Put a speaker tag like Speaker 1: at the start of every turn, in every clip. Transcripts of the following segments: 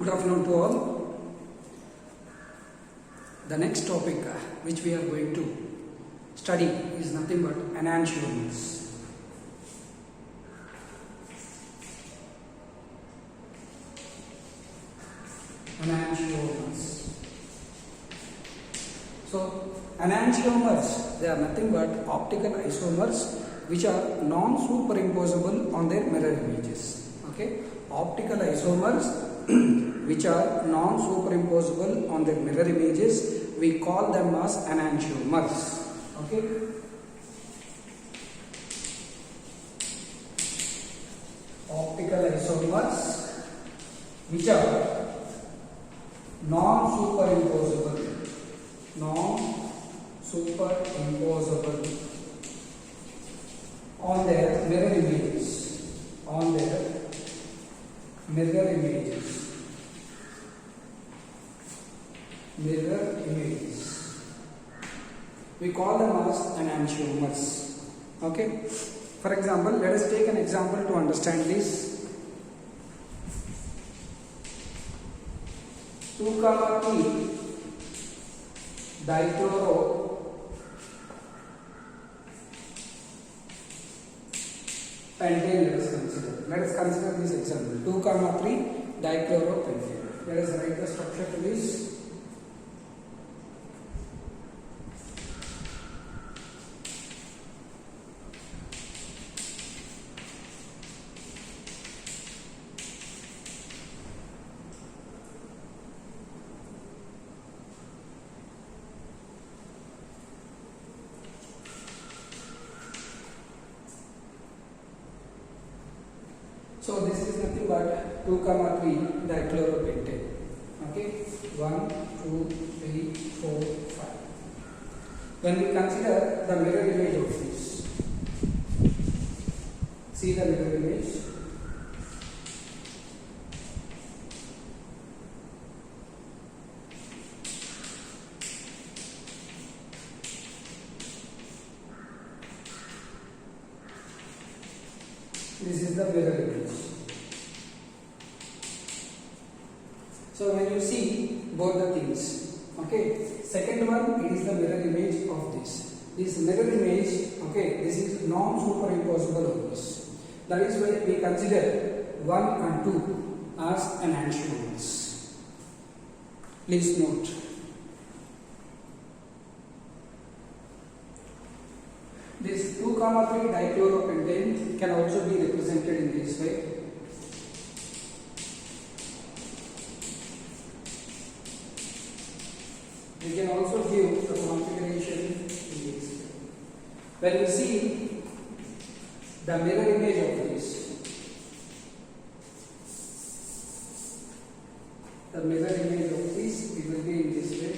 Speaker 1: Good afternoon to all. The next topic which we are going to study is nothing but enantiomers. Enantiomers. So, enantiomers, they are nothing but optical isomers which are non-superimposable on their mirror images. Okay, optical isomers which are non-superimposable on their mirror images, we call them as enantiomers. Okay. Optical isomers which are non-superimposable on their mirror images. We call them as enantiomers. Okay. For example, let us take an example to understand this. 2,3 dichloro pentane. Let us consider this example. 2,3 dichloropentane. Let us write the structure to this. So this is nothing but 2,3 dichloropentane. Okay, 1, 2, 3, 4, 5. When we consider the mirror image of this, see the mirror image. This is the mirror image. So when you see both the things, okay, second one, it is the mirror image of this. This mirror image, okay, this is non-superimposable of this. That is why we consider 1 and 2 as enantiomers. Please note. This 2,3 dichloropentane can also be represented in this way. We can also view the configuration in this way. When we see the mirror image of this, the mirror image of this, it will be in this way.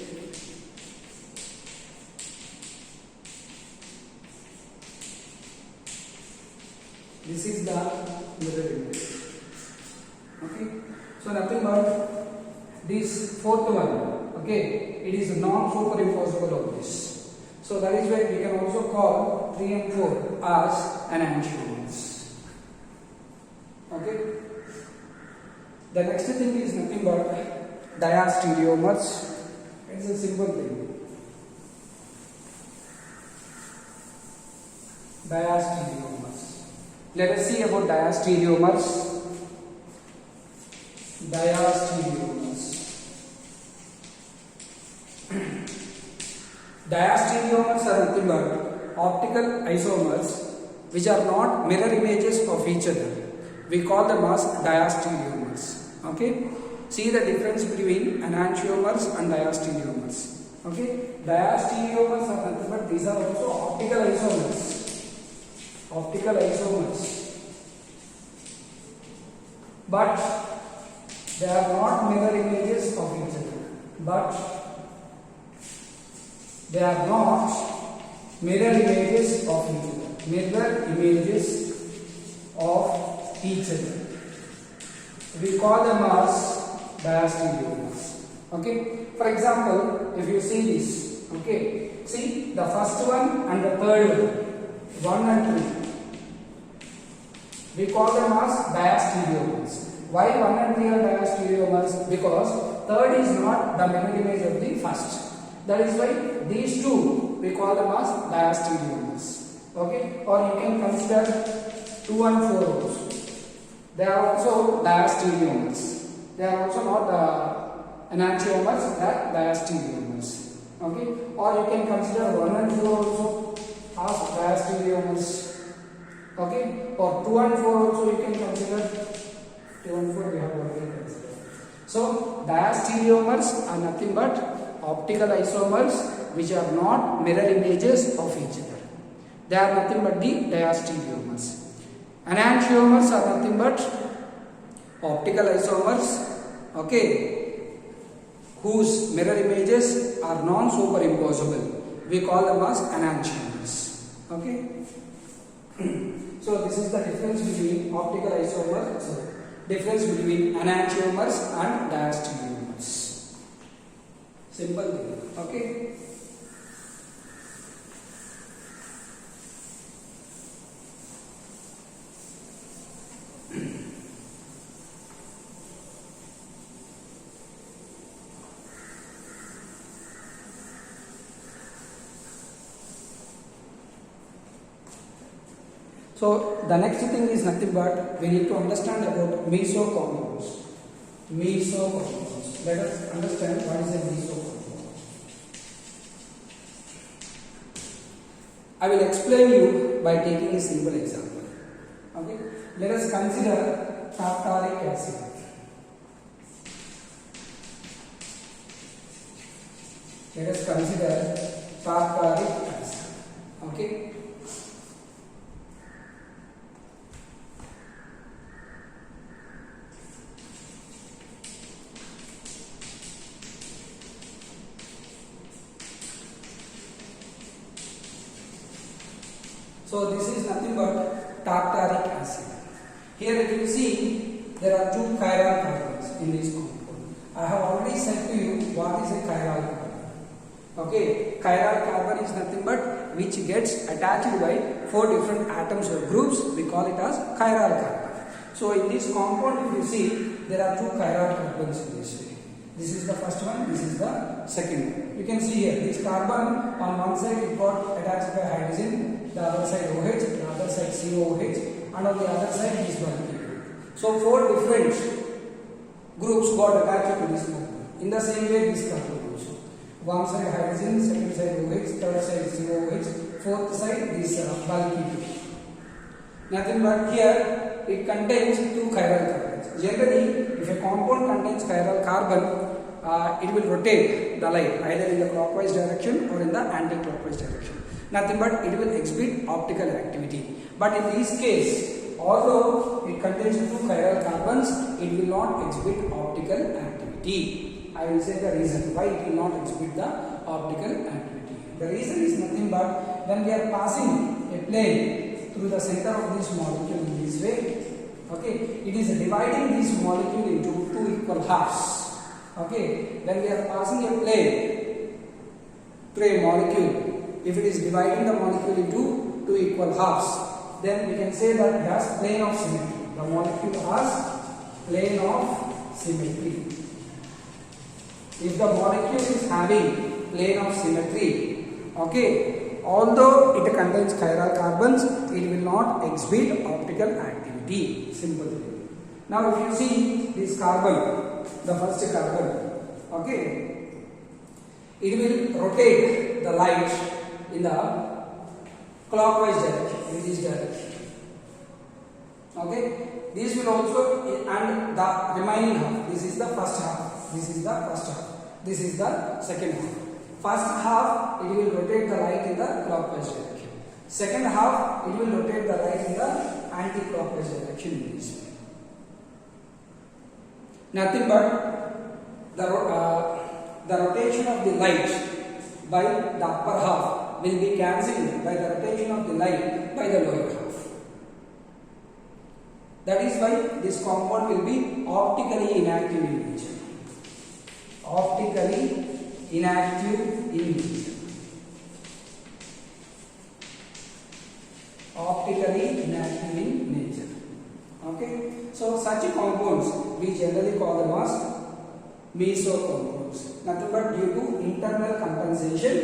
Speaker 1: This is the mirror image. Okay. So nothing but this fourth one. Okay. It is non-superimposable of this. So that is why we can also call 3 and 4 as enantiomers. Okay. The next thing is nothing but diastereomers. It's a simple thing. Diastereomers. Let us see about diastereomers. Diastereomers are nothing but optical isomers which are not mirror images of each other. We call them as diastereomers. Okay. See the difference between enantiomers and diastereomers. Okay. Diastereomers are nothing but these are also optical isomers. But they are not mirror images of each other. We call them as diastereomers. Okay. For example, if you see this, okay, see the first one and the third one, 1 and 3. We call them as diastereomers. Why 1 and 3 are diastereomers? Because third is not the mirror image of the first. That is why these two we call them as diastereomers. Okay, or you can consider 2 and 4 also. They are also diastereomers. They are also not enantiomers, they are diastereomers. Okay, or you can consider 1 and 4 also as diastereomers. Okay, or 2 and 4 also you can consider. 2 and 4 we have already considered. So diastereomers are nothing but optical isomers which are not mirror images of each other. They are nothing but the diastereomers. Enantiomers are nothing but optical isomers, okay, whose mirror images are non-superimposable. We call them as enantiomers. Okay. So this is the difference between optical isomers, difference between enantiomers and diastereomers. Simple thing. Okay. So the next thing is nothing but we need to understand about meso compounds. Meso compounds. Let us understand what is a meso compound. I will explain you by taking a simple example. Okay. Let us consider tartaric acid. Let us consider tartaric acid. Okay. So this is nothing but tartaric acid. Here if you see there are two chiral carbons in this compound. I have already said to you what is a chiral carbon. Okay, chiral carbon is nothing but which gets attached by 4 different atoms or groups. We call it as chiral carbon. So in this compound if you see there are two chiral carbons in this way. This is the first one, this is the second one. You can see here this carbon on one side it got attached by hydrogen, the other side OH, the other side COOH, and on the other side this one. So 4 different groups got attached to this carbon. In the same way this carbon also. One side hydrogen, second side OH, third side COOH, fourth side this bulky group. Nothing but here it contains 2 chiral carbons. Generally, if a compound contains chiral carbon, it will rotate the light either in the clockwise direction or in the anti-clockwise direction. Nothing but it will exhibit optical activity. But in this case, although it contains 2 chiral carbons, it will not exhibit optical activity. I will say the reason why it will not exhibit the optical activity. The reason is nothing but when we are passing a plane through the center of this molecule in this way, okay, it is dividing this molecule into 2 equal halves. Okay, when we are passing a plane through a molecule, if it is dividing the molecule into 2 equal halves, then we can say that it has plane of symmetry. The molecule has plane of symmetry. If the molecule is having plane of symmetry, okay, although it contains chiral carbons, it will not exhibit optical activity. Simple thing. Now if you see this carbon, the first carbon, okay, it will rotate the light in the clockwise direction, in this direction. Okay, this will also, and the remaining half, this is the first half, this is the first half, this is the second half. First half it will rotate the light in the clockwise direction. Second half it will rotate the light in the anti-clockwise direction in this way. Nothing but the rotation of the light by the upper half will be cancelled by the rotation of the light by the lower half. That is why this compound will be optically inactive in nature. Optically inactive in nature. Optically inactive in nature. Okay. So such compounds we generally call them as meso compounds. Nothing but due to internal compensation,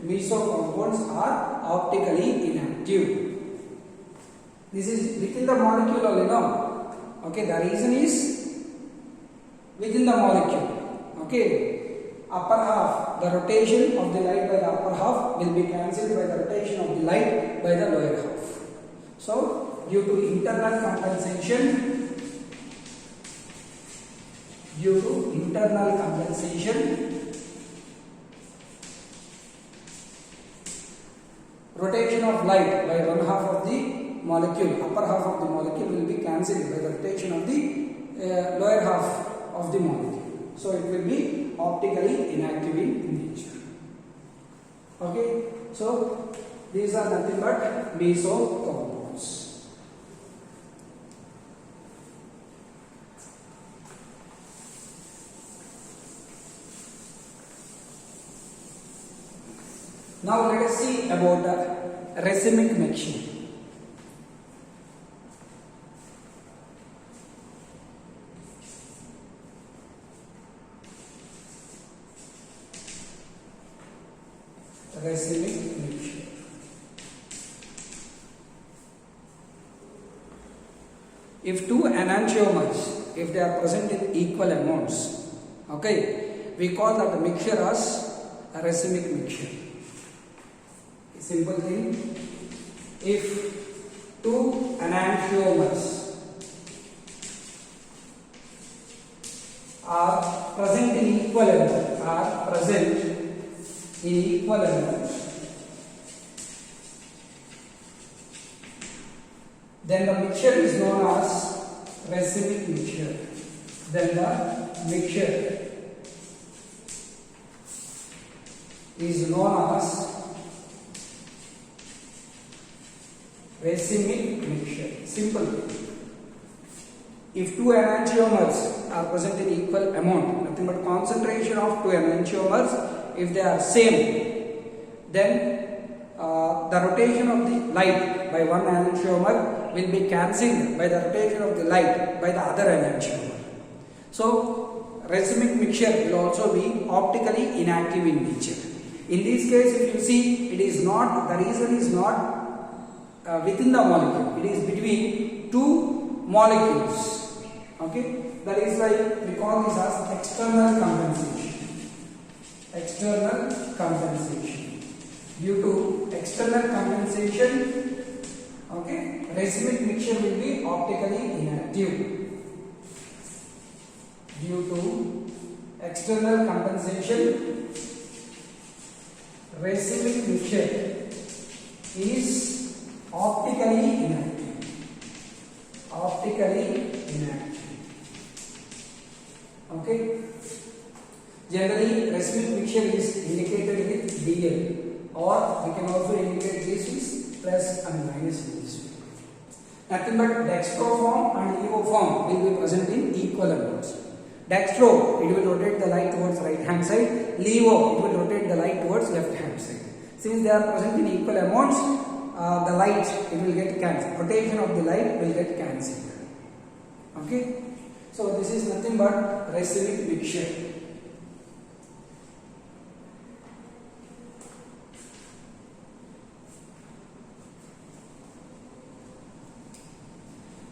Speaker 1: meso compounds are optically inactive. This is within the molecule only, no? Okay, the reason is within the molecule. Okay, upper half, the rotation of the light by the upper half will be cancelled by the rotation of the light by the lower half. So, due to internal compensation, rotation of light by one half of the molecule, upper half of the molecule will be cancelled by the rotation of the lower half of the molecule. So it will be optically inactive in nature. Okay, so these are nothing but meso compounds. Now let us see about the racemic mixture. Racemic mixture. If two enantiomers, if they are present in equal amounts, okay, we call that mixture as a racemic mixture. A simple thing, if two enantiomers are present in equal amounts, then the mixture is known as racemic mixture. Then the mixture is known as racemic mixture. Simple. If two enantiomers are present in equal amount, nothing but concentration of two enantiomers, if they are same, then the rotation of the light by one enantiomer will be cancelled by the rotation of the light by the other enantiomer. So, racemic mixture will also be optically inactive in nature. In this case, if you see, it is not, the reason is not within the molecule, it is between two molecules. Okay, that is why we call this as external compensation. External compensation. Due to external compensation, okay, racemic mixture will be optically inactive. Due to external compensation, racemic mixture is optically inactive. Optically inactive. Okay. Generally, racemic mixture is indicated with Dl, or we can also indicate this with plus and minus in this way. Nothing but dextro form and levo form will be present in equal amounts. Dextro, it will rotate the light towards right hand side. Levo, it will rotate the light towards left hand side. Since they are present in equal amounts, the light, it will get cancelled. Rotation of the light will get cancelled. Okay. So this is nothing but racemic mixture.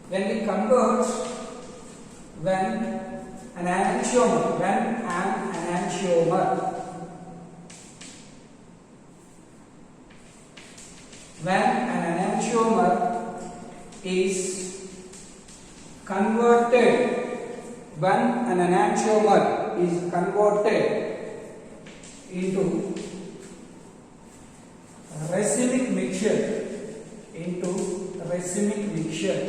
Speaker 1: When we convert, when an enantiomer is converted into racemic mixture,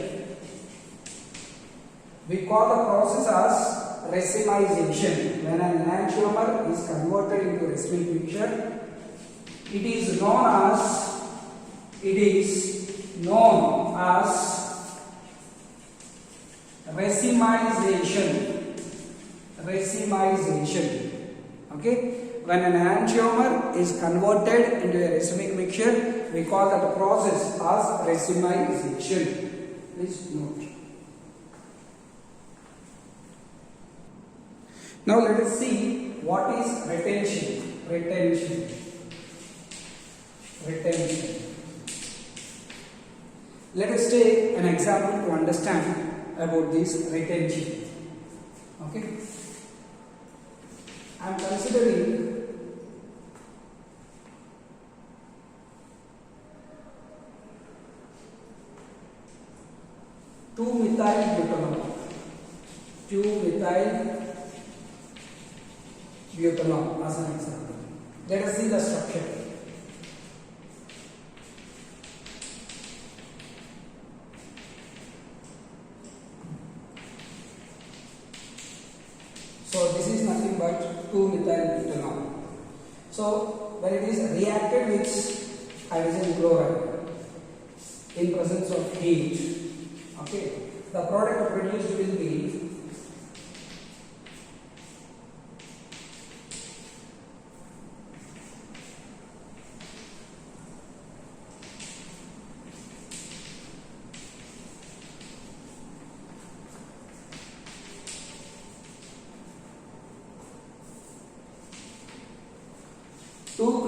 Speaker 1: we call the process as racemization. When an enantiomer is converted into racemic mixture, it is known as racemization. Okay, when an enantiomer is converted into a racemic mixture, we call that process as racemization. Please note. Now let us see what is retention. Retention. Let us take an example to understand about this retention. Okay. I am considering 2-methyl-butanol. 2-methyl-butanol as an example. Let us see the structure. So this is nothing but 2-methyl-butanol. So when it is reacted with hydrogen chloride in presence of heat, okay, the product produced will be 2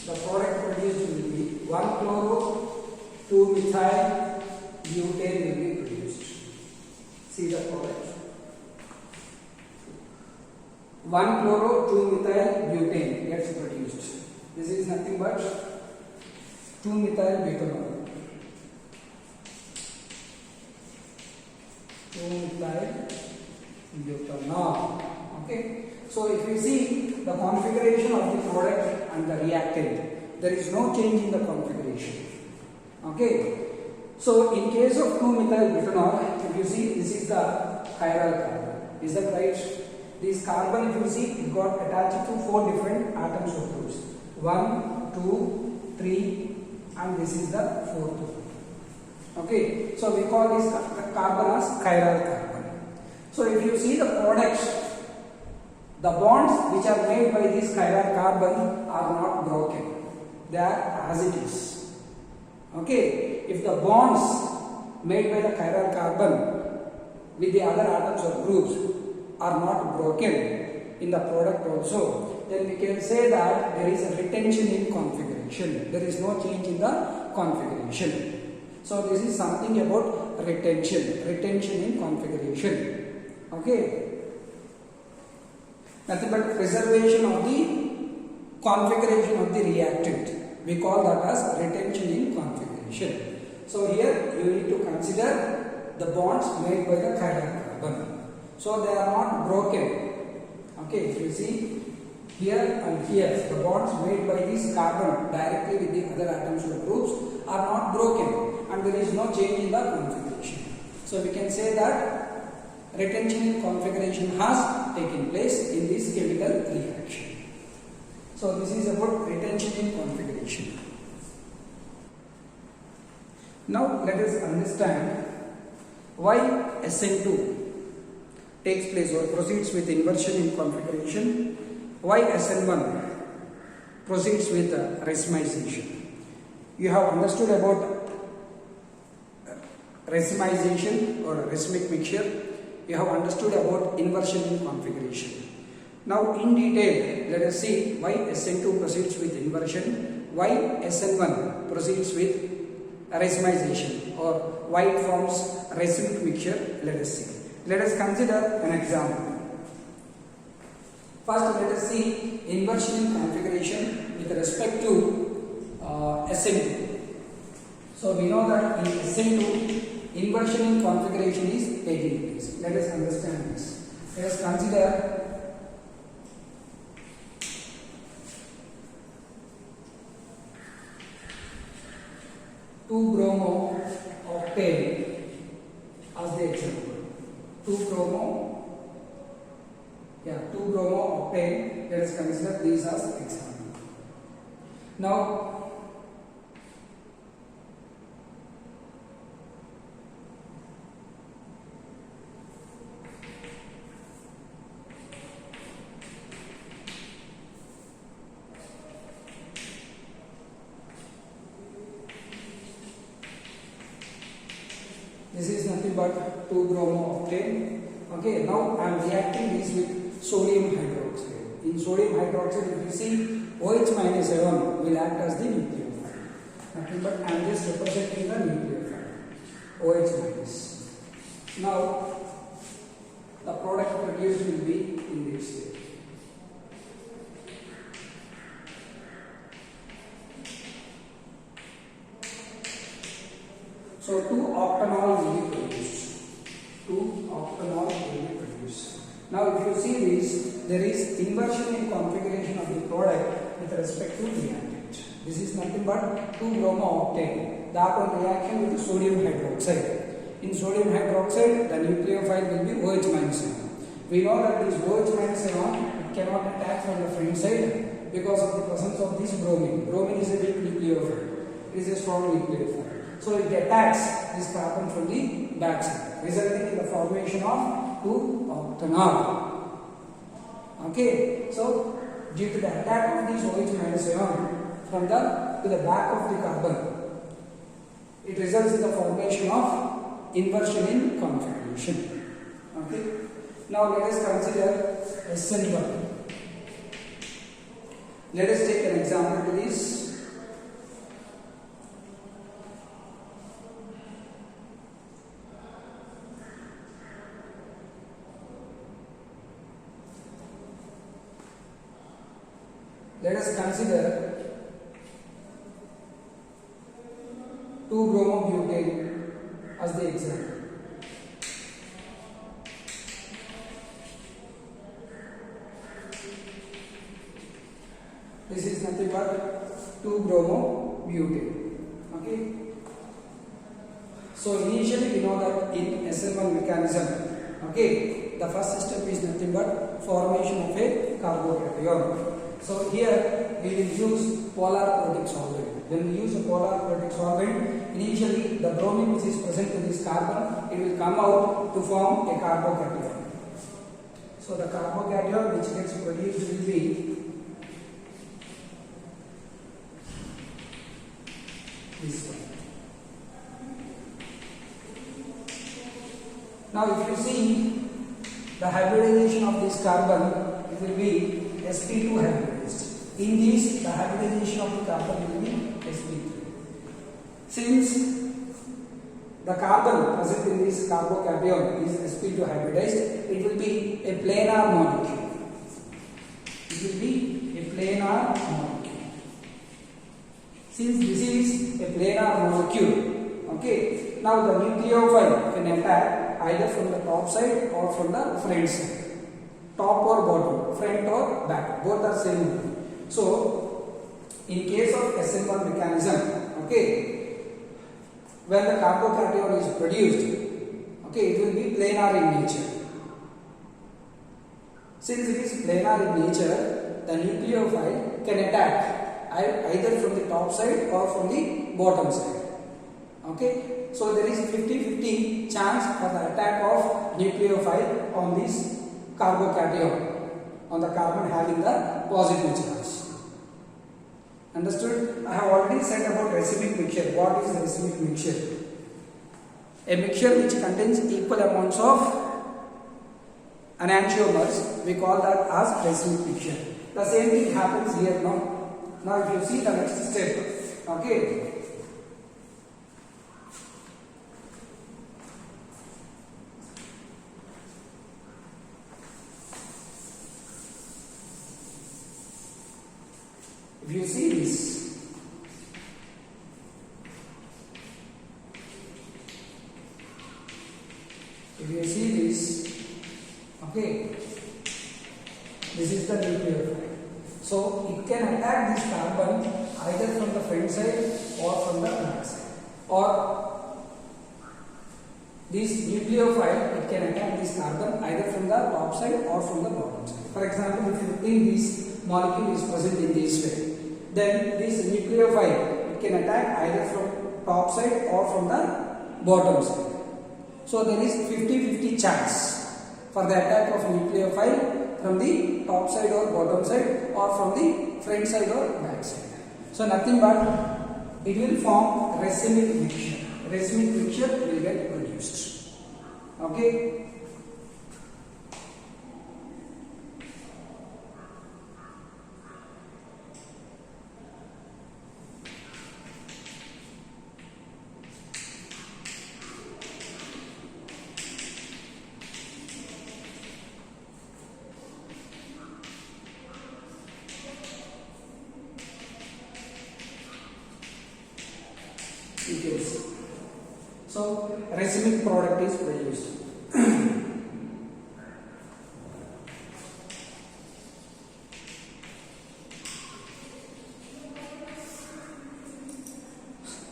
Speaker 1: the product produced will be 1-chloro-2-methyl-butane will be produced. See the product. 1-chloro-2-methyl-butane gets produced. This is nothing but 2-methyl-butanol. 2-methyl-butanol. Okay. So if we see the configuration of the product and the reactant, there is no change in the configuration. Okay. So in case of 2-methyl-butanol, if you see, this is the chiral carbon. Is that right? This carbon, if you see, it got attached to 4 different atoms or groups. 1, 2, 3, and this is the 4th one. Okay. So we call this carbon as chiral carbon. So if you see the products, the bonds which are made by this chiral carbon are not broken. They are as it is. Okay. If the bonds made by the chiral carbon with the other atoms or groups are not broken in the product also, then we can say that there is a retention in configuration. There is no change in the configuration. So this is something about retention in configuration. Okay. Nothing but preservation of the configuration of the reactant. We call that as retention in configuration. So here you need to consider the bonds made by the chiral carbon. So they are not broken. Okay, if you see here and here, the bonds made by this carbon directly with the other atoms or groups are not broken, and there is no change in the configuration. So we can say that retention in configuration has taken place in this chemical reaction. So this is about retention in configuration. Now let us understand why SN2 takes place or proceeds with inversion in configuration, why SN1 proceeds with racemization. You have understood about racemization or racemic mixture. You have understood about inversion in configuration. Now in detail, let us see why SN2 proceeds with inversion, why SN1 proceeds with racemization, or why it forms racemic mixture. Let us see. Let us consider an example. First, let us see inversion in configuration with respect to SN2. So we know that in SN2, inversion in configuration is taking place. Let us understand this. Let us consider two-bromo octane as the example. 2-bromo octane. Let us consider these as example. Now nothing but 2-bromo-octane. Okay, now I am reacting this with sodium hydroxide. In sodium hydroxide, if you see OH minus ion will act as the nucleophile. Nothing but I am just representing the nucleophile. OH minus. Now the product produced will be in this state. So 2-octanol will be produced. 2-octanol will be produced. Now if you see this, there is inversion in configuration of the product with respect to reactant. This is nothing but 2-bromo-octane. The upon reaction with sodium hydroxide. In sodium hydroxide, the nucleophile will be OH minus ion. We know that this OH minus ion, it cannot attack from the front side because of the presence of this bromine. Bromine is a weak nucleophile. It is a strong nucleophile. So it attacks this carbon from the back side, resulting in the formation of 2-octanol. Okay, so due to the attack of this OH minus ion from the back of the carbon, it results in the formation of inversion in configuration. Okay, now let us consider SN1. Let us take an example to this. Let us consider 2-bromobutane as the example. This is nothing but 2-bromobutane. Okay. So initially we know that in SN1 mechanism, okay, the first step is nothing but formation of a carbocation. So here we will use polar protic solvent. When we use a polar protic solvent, initially the bromine which is present in this carbon, it will come out to form a carbocation. So the carbocation which gets produced will be this one. Now if you see the hybridization of this carbon, it will be sp2 hybridized. In this, the hybridization of the carbon will be sp3. Since the carbon present in this carbocation is sp2 hybridized, it will be a planar molecule. It will be a planar molecule. Since this is a planar molecule, okay, now the nucleophile can attack either from the top side or from the front side. Top or bottom, front or back, both are same. So, in case of SN1 mechanism, okay, when the carbocation is produced, okay, it will be planar in nature. Since it is planar in nature, the nucleophile can attack either from the top side or from the bottom side. Okay, so there is 50-50 chance for the attack of nucleophile on this carbocation, on the carbon having the positive charge. Understood? I have already said about racemic mixture. What is the racemic mixture? A mixture which contains equal amounts of enantiomers, we call that as racemic mixture. The same thing happens here now. Now if you see the next step, okay, if you see this, okay, this is the nucleophile. So it can attack this carbon either from the front side or from the back side. Or this nucleophile, it can attack this carbon either from the top side or from the bottom side. For example, if you think this molecule is present in this way, then this nucleophile, it can attack either from top side or from the bottom side. So there is 50-50 chance for the attack of nucleophile from the top side or bottom side or from the front side or back side. So nothing but it will form racemic mixture. Racemic mixture will get produced. Okay. You can see. So racemic product is produced.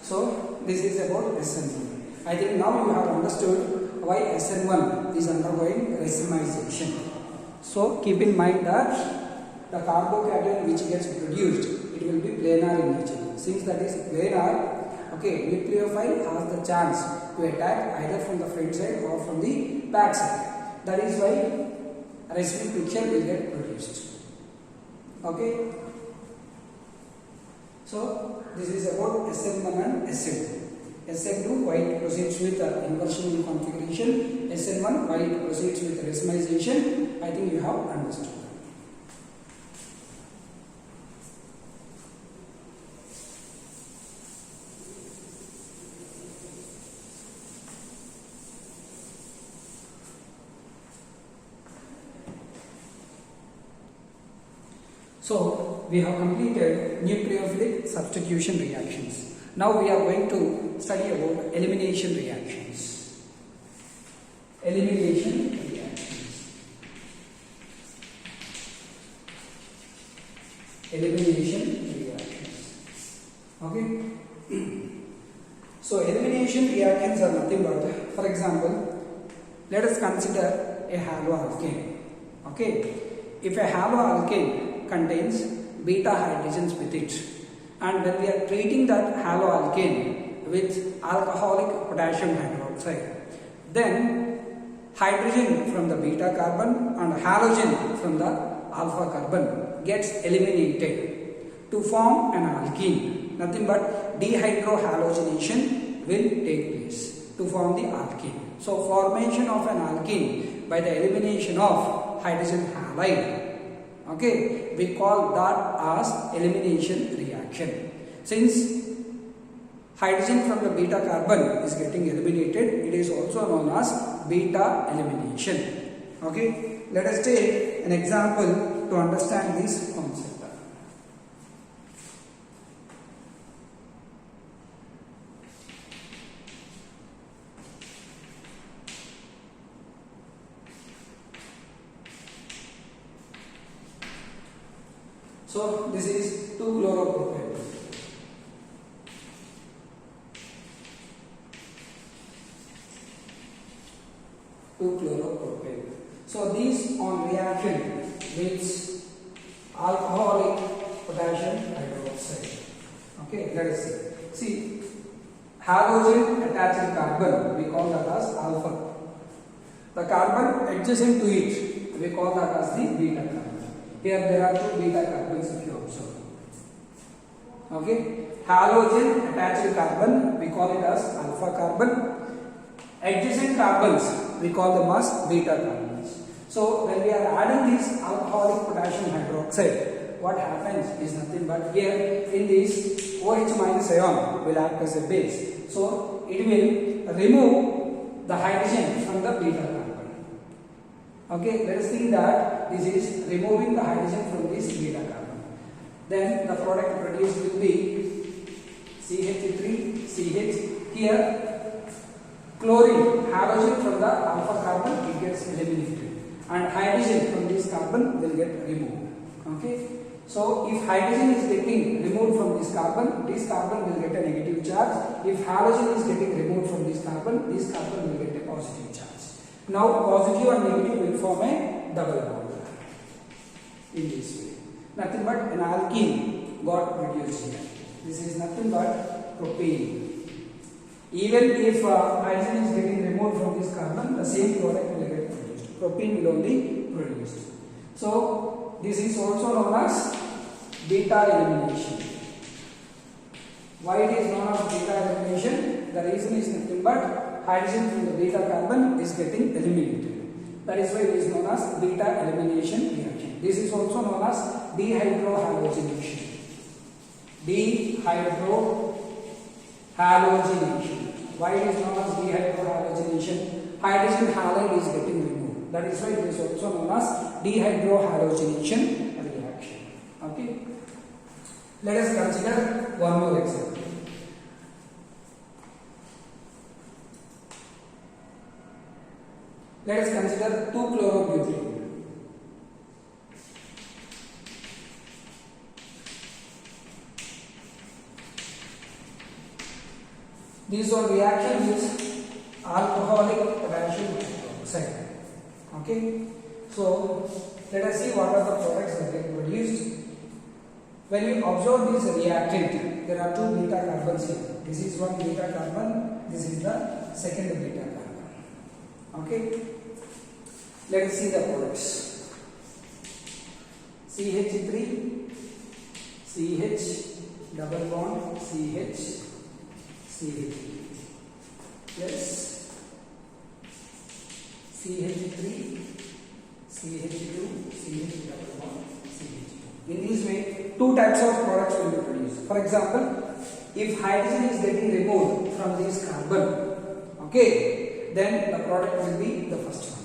Speaker 1: So this is about SN1. I think now you have understood why SN1 is undergoing racemization. So keep in mind that the carbocation which gets produced, it will be planar in nature. Since that is planar, okay, nucleophile has the chance to attack either from the front side or from the back side. That is why racemic picture will get produced. Okay. So this is about SN1 and SN2. SN2 while it proceeds with inversion in configuration, SN1 while it proceeds with racemization. I think you have understood. So we have completed nucleophilic substitution reactions. Now we are going to study about elimination reactions. Elimination reactions. Elimination reactions. Okay. So elimination reactions are nothing but, for example, let us consider a haloalkane. Okay. If a haloalkane contains beta hydrogens with it, and when we are treating that haloalkane with alcoholic potassium hydroxide, then hydrogen from the beta carbon and halogen from the alpha carbon gets eliminated to form an alkene. Nothing but dehydrohalogenation will take place to form the alkene. So formation of an alkene by the elimination of hydrogen halide, okay, we call that as elimination reaction. Since hydrogen from the beta carbon is getting eliminated, it is also known as beta elimination. Okay, let us take an example to understand this concept. So this is 2-chloropropane. So these on reaction with alcoholic potassium hydroxide. Okay, let us see. See, halogen attached carbon, we call that as alpha. The carbon adjacent to it, we call that as the beta carbon. Here there are two beta carbons if you observe. Okay, halogen attached carbon, we call it as alpha carbon. Adjacent carbons, we call them as beta carbons. So when we are adding this alcoholic potassium hydroxide, what happens is nothing but here in this OH minus ion will act as a base. So it will remove the hydrogen from the beta carbon. Okay, let us think that this is removing the hydrogen from this beta carbon. Then the product produced will be CH3, CH. Here chlorine, halogen from the alpha carbon, it gets eliminated, and hydrogen from this carbon will get removed. Okay, so if hydrogen is getting removed from this carbon will get a negative charge. If halogen is getting removed from this carbon will get a positive charge. Now positive and negative will form a double bond in this way. Nothing but an alkene got produced here. This is nothing but propane. Even if hydrogen is getting removed from this carbon, the same product will get produced. Propane will only produce. So this is also known as beta elimination. Why it is known as beta elimination? The reason is nothing but hydrogen from the beta carbon is getting eliminated. That is why it is known as beta elimination reaction. This is also known as dehydrohalogenation. Dehydrohalogenation. Why it is known as dehydrohalogenation? Hydrogen halide is getting removed. That is why it is also known as dehydrohalogenation reaction. Okay. Let us consider one more example. Let us consider 2-chlorobutane. This one reaction is alcoholic potassium hydroxide. Okay. So let us see what are the products that get produced. When you observe this reactant, there are 2 beta carbons here. This is one beta carbon. This is the second beta carbon. Okay. Let us see the products. CH3, CH, double bond, CH, CH, plus CH3, CH2, CH double bond, CH. In this way, 2 types of products will be produced. For example, if hydrogen is getting removed from this carbon, okay, then the product will be the first one.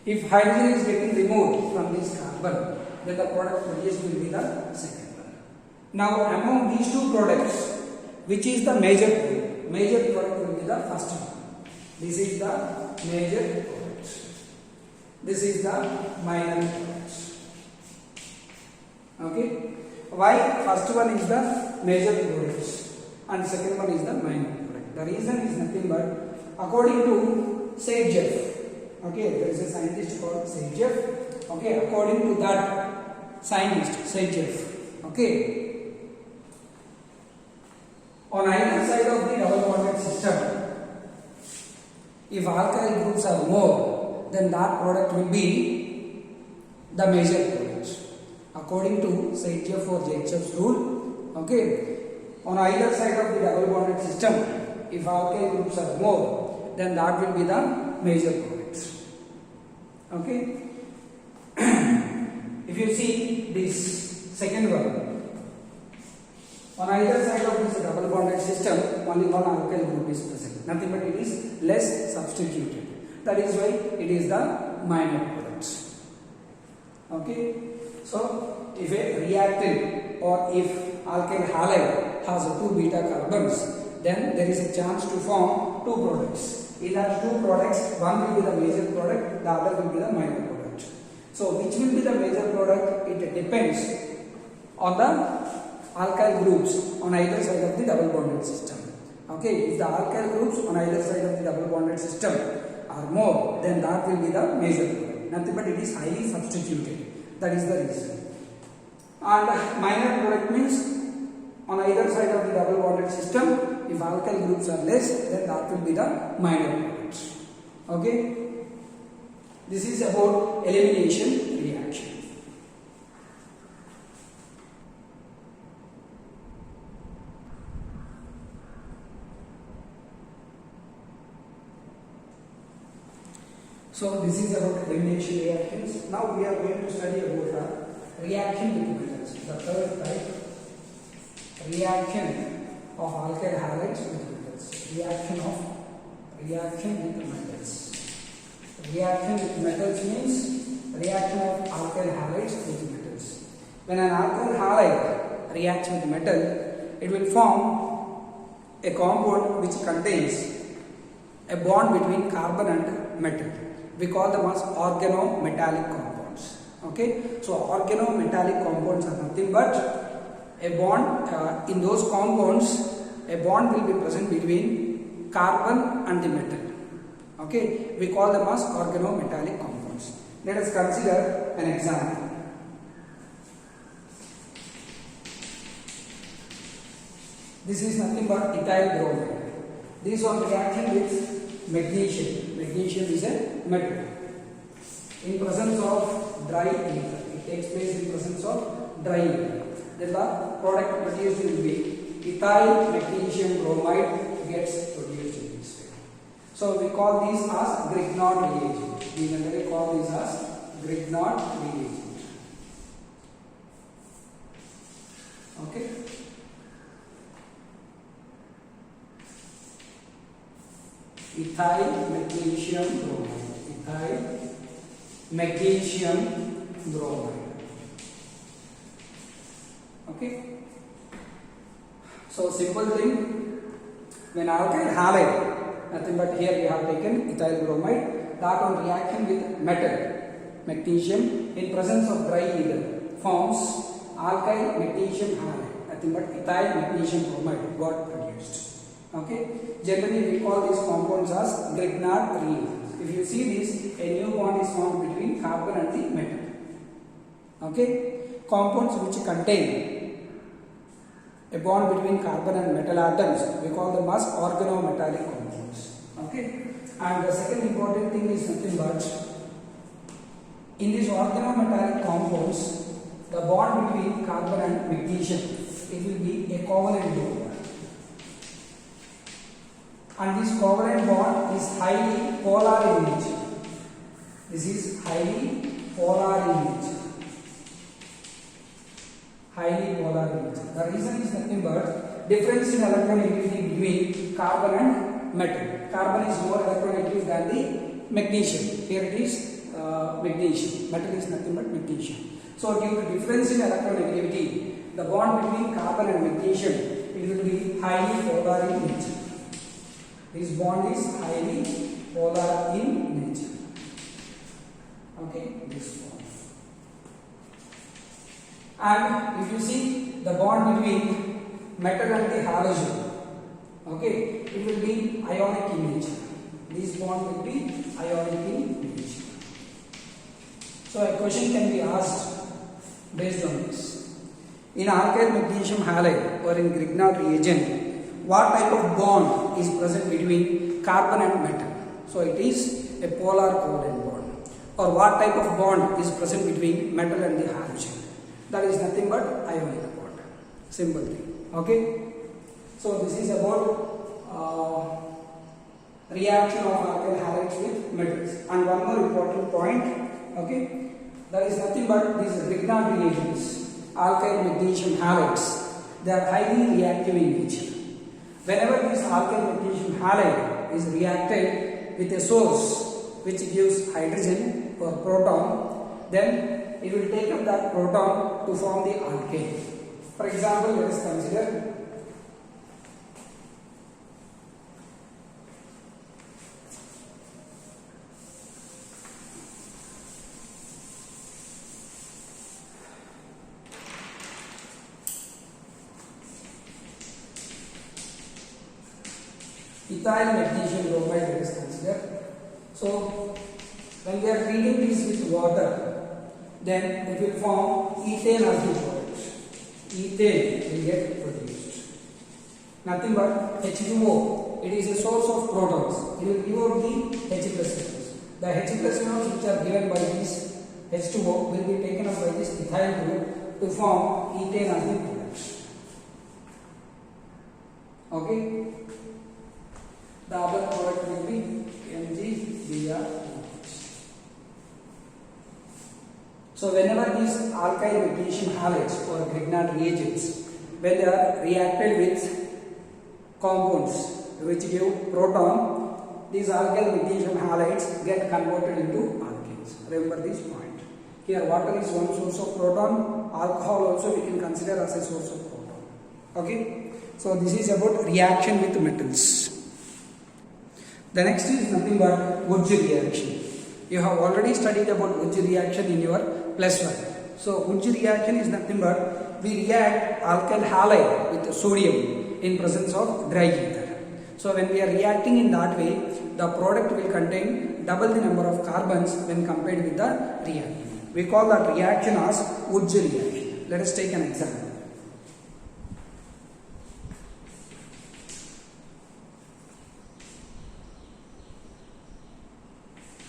Speaker 1: If hydrogen is getting removed from this carbon, then the product produced will be the second one. Now, among these 2 products, which is the major product? Major product will be the first one. This is the major product. This is the minor product. Okay. Why first one is the major product and second one is the minor product? The reason is nothing but according to Sagejeff. Okay, there is a scientist called Sagejeff. Okay, according to that scientist Sagejeff. Okay, on either side of the double bonded system, if alkyl groups are more, then that product will be the major product. According to Sagejeff or Jacob's rule, okay, on either side of the double bonded system, if alkyl groups are more, then that will be the major product. Okay. If you see this second one, on either side of this double bonded system, only one alkyl group is present. Nothing but it is less substituted. That is why it is the minor product. Okay. So, if a reactant or if alkyl halide has 2 beta carbons, then there is a chance to form 2 products. In that 2 products, one will be the major product, the other will be the minor product. So, which will be the major product? It depends on the alkyl groups on either side of the double bonded system. Okay, if the alkyl groups on either side of the double bonded system are more, then that will be the major product. Nothing but it is highly substituted. That is the reason. And minor product means on either side of the double bonded system, if alkyl groups are less, then that will be the minor product. Okay. This is about elimination reaction. So this is about elimination reactions. Now we are going to study about the reaction with metals. The third type, reaction of alkyl halides with metals. Reaction with metals. Reaction with metals means reaction of alkyl halides with metals. When an alkyl halide reacts with metal, it will form a compound which contains a bond between carbon and metal. We call them as organometallic compounds. Okay, so organometallic compounds are nothing but a bond. In those compounds, a bond will be present between carbon and the metal. Okay, we call them as organometallic compounds. Let us consider an example. This is nothing but ethyl bromide. This one reaction with magnesium. Magnesium is a metal. In presence of dry ether, it takes place in presence of dry ether. Then the product produced will be ethyl magnesium bromide gets produced in this way. So we call these as Grignard reagent. We generally call these as Grignard reagent. Okay. Ethyl magnesium bromide. Ethyl magnesium bromide. Okay. So simple thing, when alkyl halide, nothing but here we have taken ethyl bromide, that on reaction with metal, magnesium, in presence of dry ether forms alkyl magnesium halide, nothing but ethyl magnesium bromide got produced. Okay, generally we call these compounds as Grignard reagents. If you see this, a new bond is formed between carbon and the metal. Okay, compounds which contain a bond between carbon and metal atoms, we call them as organometallic compounds. Okay, and the second important thing is nothing but in these organometallic compounds, the bond between carbon and magnesium, it will be a covalent bond. And this covalent bond is highly polar in nature. This is highly polar in nature. Highly polar in nature. The reason is nothing but difference in electronegativity between carbon and metal. Carbon is more electronegative than the magnesium. Here it is magnesium. Metal is nothing but magnesium. So due to difference in electronegativity, the bond between carbon and magnesium, it will be highly polar in nature. This bond is highly polar in nature. Okay, this bond. And if you see the bond between metal and the halogen, okay, it will be ionic in nature. This bond will be ionic in nature. So a question can be asked based on this. In alkyl magnesium halide or in Grignard reagent, what type of bond is present between carbon and metal? So it is a polar covalent bond. Or what type of bond is present between metal and the halogen? That is nothing but ionic bond. Simple thing. Okay. So this is about reaction of alkyl halides with metals. And one more important point. Okay. That is nothing but these Grignard reagents, alkyl magnesium halides. They are highly reactive in nature. Whenever this alkyl magnesium halide is reacted with a source which gives hydrogen or proton, then it will take up that proton to form the alkane. For example, let us consider ethyl magnesium bromide, let us consider. So when we are treating this with water, then it will form ethane as the product. Ethane will get produced. Nothing but H2O. It is a source of protons. It will give out the H plus ions. The H plus ions which are given by this H2O will be taken up by this ethyl group to form ethane as the product. Okay. The other product will be MgBr. So whenever these alkyl magnesium halides or Grignard reagents, when they are reacted with compounds which give proton, these alkyl magnesium halides get converted into alkanes. Remember this point. Here water is one source of proton, alcohol also we can consider as a source of proton. Okay. So this is about reaction with metals. The next is nothing but Wurtz reaction. You have already studied about Wurtz reaction in your +1. So Wurtz reaction is nothing but we react alkyl halide with sodium in presence of dry ether. So when we are reacting in that way, the product will contain double the number of carbons when compared with the reactant. We call that reaction as Wurtz reaction. Let us take an example.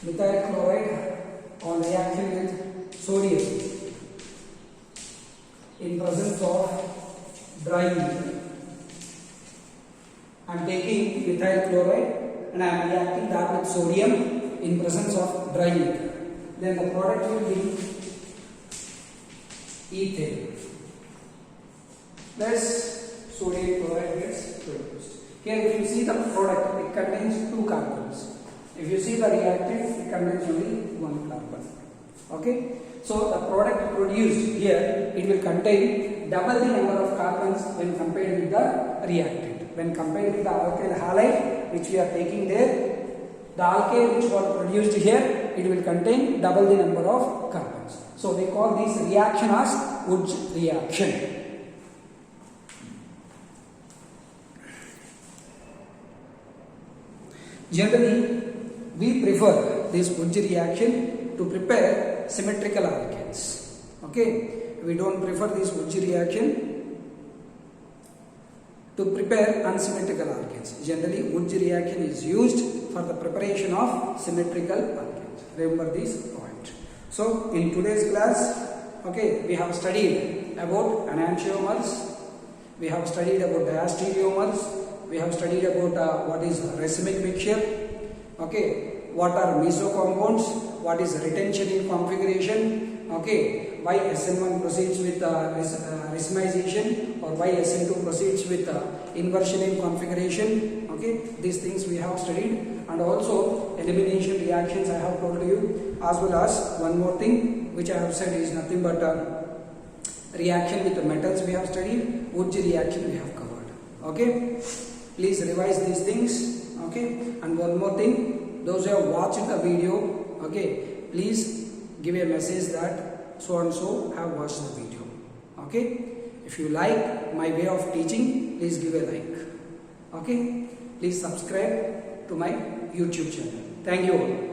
Speaker 1: Methyl chloride on reaction with sodium in presence of dry ether. I am taking methyl chloride and I am reacting that with sodium in presence of dry liquor. Then the product will be ethane plus sodium chloride gets produced. Here if you see the product, it contains 2 carbons. If you see the reactant, it contains only 1 carbon. Okay? So the product produced here, it will contain double the number of carbons when compared with the reactant. When compared with the alkyl halide which we are taking there, the alkyl which was produced here, it will contain double the number of carbons. So we call this reaction as Woods reaction. Generally, we prefer this Woods reaction to prepare symmetrical alkanes. Okay, we don't prefer this Woods reaction to prepare unsymmetrical alkanes. Generally, Woods reaction is used for the preparation of symmetrical alkanes. Remember this point. So, in today's class, okay, we have studied about enantiomers, we have studied about diastereomers, we have studied about what is racemic mixture, okay, what are meso compounds, what is retention in configuration, okay, why SN1 proceeds with racemization or why SN2 proceeds with inversion in configuration, okay, these things we have studied, and also elimination reactions I have told you, as well as one more thing which I have said is nothing but reaction with the metals we have studied, Woods reaction we have covered. Okay, please revise these things. Okay, and one more thing, those who have watched the video, okay, please give a message that so and so have watched the video. Okay, if you like my way of teaching, please give a like. Okay, please subscribe to my YouTube channel. Thank you all.